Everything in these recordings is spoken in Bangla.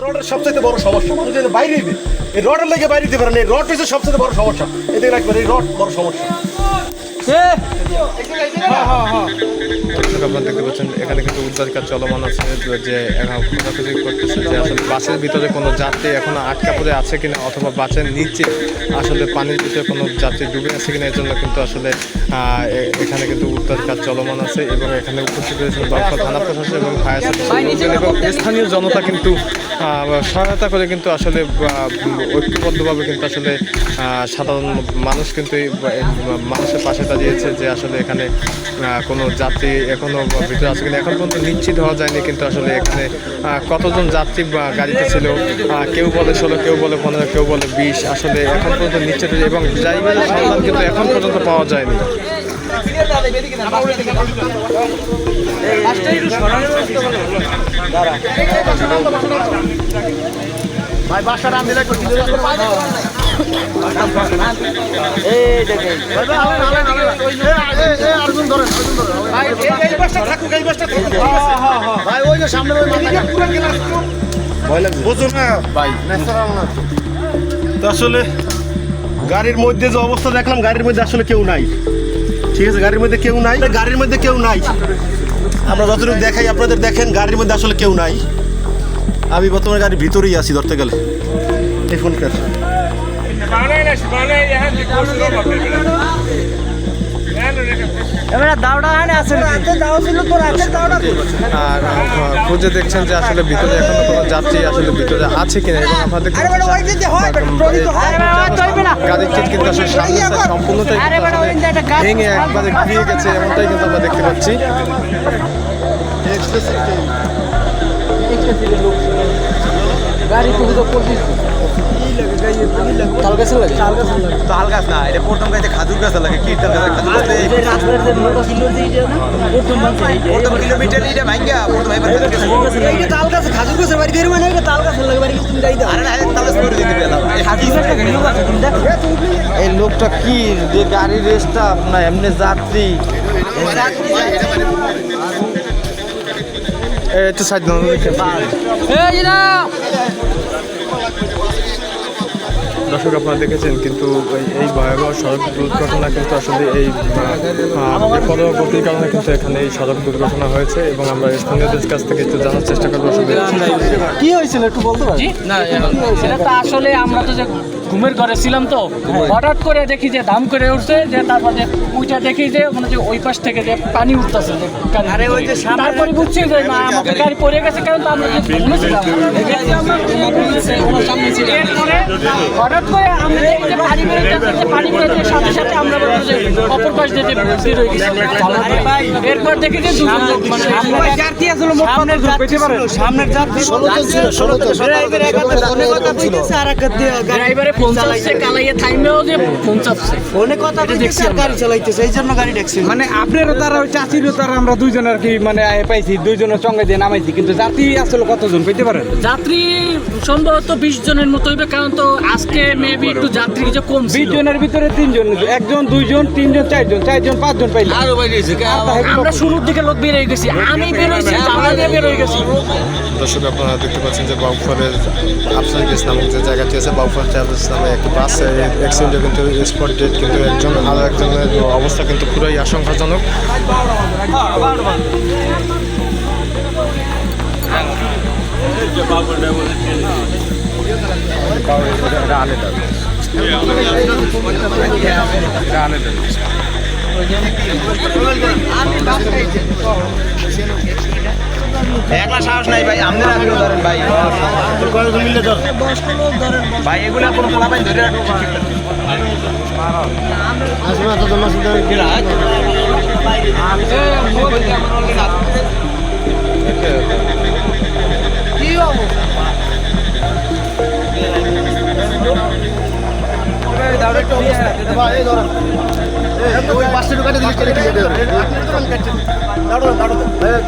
রডের সবচেয়ে বড় সমস্যা মানুষ যদি বাইরে দিবে এই রডের লেগে বাইরে দিতে পারে না এই রড হচ্ছে সবচেয়ে বড় সমস্যা এদিকে রাখবেন এই রড বড় সমস্যা আপনারা দেখতে পাচ্ছেন এখানে কিন্তু উদ্ধার কাজ চলমান আছে যে খোঁজাখুঁজি করতেছে যে আসলে বাসের ভিতরে কোনো যাত্রী এখনো আটকা পড়ে আছে কিনা অথবা বাসের নিচে আসলে পানির ভিতরে কোনো যাত্রী ডুবে আছে কিনা এর জন্য কিন্তু আসলে এখানে কিন্তু উদ্ধার কাজ চলমান আছে এবং এখানে উপস্থিত রয়েছেন বাউফল থানা প্রশাসন এবং ফায়ার সার্ভিস এবং স্থানীয় জনতা কিন্তু সহায়তা করে কিন্তু আসলে ঐক্যবদ্ধভাবে কিন্তু আসলে সাধারণ মানুষ কিন্তু মানুষের পাশে দাঁড়িয়েছে যে আসলে এখানে কোনো যাত্রী এখনও ভিতরে আছে কিনা এখন পর্যন্ত নিশ্চিত হওয়া যায়নি কিন্তু আসলে এখানে কতজন যাত্রী গাড়িতে ছিল কেউ বলে 16 কেউ বলে 15 কেউ বলে 20 আসলে এখন পর্যন্ত নিশ্চিত এবং ড্রাইভারের সন্ধান কিন্তু এখন পর্যন্ত পাওয়া যায়নি। ভাই বাসা রাম দিলে আসলে গাড়ির মধ্যে যে অবস্থা দেখলাম গাড়ির মধ্যে আসলে কেউ নাই ঠিক আছে গাড়ির মধ্যে কেউ নাই গাড়ির মধ্যে কেউ নাই আমরা যতটুকু দেখাই আপনাদের দেখেন গাড়ির মধ্যে আসলে কেউ নাই আমি বর্তমানে গাড়ির ভিতরেই আছি ধরতে গেলে এই ফোন কাজ আর খুঁজে দেখছেন যে আসলে ভিতরে এখনো কোনো যাত্রী আসলে ভিতরে আছে কিনা এবং আপনাদের গাড়ির চিট কিন্তু আসলে সামনে সম্পূর্ণটাই ভেঙে একবারে ঘুরিয়ে গেছে এমনটাই কিন্তু আমরা দেখতে পাচ্ছি। তাল গাছ না এটা প্রথম গাছে খাজুর গাছ লাগে কি তাল গাছ কিলোমিটার এটা ভাঙ্গা প্রথম তাল গাছ খাজুর গাছের বাড়ি বের মানে এটা তাল গাছের লাগে বাড়ি তুমি যাই দাও আরে না তাল গাছ করে দিতে পেলাম এই লোকটা কি যে গাড়ির রেস্টটা না এমনি যাত্রী একটু সাইড দর্শক আপনারা দেখেছেন কিন্তু এই ভয়াবহ সড়ক দুর্ঘটনা কিন্তু আসলে এই পরবর্তীর কারণে কিন্তু এখানে এই সড়ক দুর্ঘটনা হয়েছে এবং আমরা স্থানীয়দের কাছ থেকে একটু জানার চেষ্টা করবো আসলে কি হয়েছিল একটু বলতে পারি না সেটা তো আসলে আমরা তো যে ঘুমের ঘরে ছিলাম তো হঠাৎ করে দেখি যে দাম করে উঠছে যে তারপরে ওইটা দেখি যে মানে যে ওই পাশ থেকে যে পানি উঠতেছে তারপরে বুঝছি যে না আমাদের গাড়ি পড়ে গেছে কারণ তো আমরা যে ঘুমেছিলাম হঠাৎ করে আমরা দেখি যে পানি বেরোচ্ছে যে পানি বেরোচ্ছে সাথে সাথে আমরা বলবো যে অপর পাশ দিয়ে বের হয়ে গেছে এরপর দেখি যে দুজন লোক মানে সামনের যাত্রী 16 জন ছিল ড্রাইভারে ফোন চালাইছে কালাইয়ে থাইমেও যে ফোন চাপছে ফোনে কথা বলছে গাড়ি চালাইতেছে এই জন্য গাড়ি দেখছি মানে আপনারও তারা ওই চাচিরও তারা আমরা দুইজন আর কি মানে পাইছি দুইজনের সঙ্গে দিয়ে নামাইছি কিন্তু যাত্রী আসলে কতজন পেতে পারেন যাত্রী সম্ভবত 20 জনের মতো হইবে কারণ তো আজকে মেবি একটু যাত্রী কিছু কম 20 জনের ভিতরে 3 জন একজন 2 জন 3 জন 4 জন 4 জন 5 জন পাইলে আরো বাইরে গেছে আমরা শুরুর দিকে লোক বের হয়ে গেছি আমি বের হইছি জানলা দিয়ে বের হয়ে গেছি। দর্শক আপনারা দেখতে পাচ্ছেন যে বাউফলের আফসার গেস নামক যে জায়গাটি আছে বাউফল ট্রাভেলস নামে একটি বাস অ্যাক্সিডেন্টে কিন্তু স্পট ডেট কিন্তু একজন আরও একজনের অবস্থা কিন্তু পুরোই আশঙ্কাজনক। একলা সাহস নাই ভাই আমাদের আগে ধরেন ভাই ভাই এগুলা কোনো পোলাপাই ধরে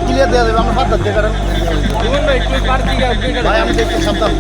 ক্লিয়ার দেওয়া যাবে আমরা 7 দিয়ে কারণ ভাই আমি দেখতে সাবধান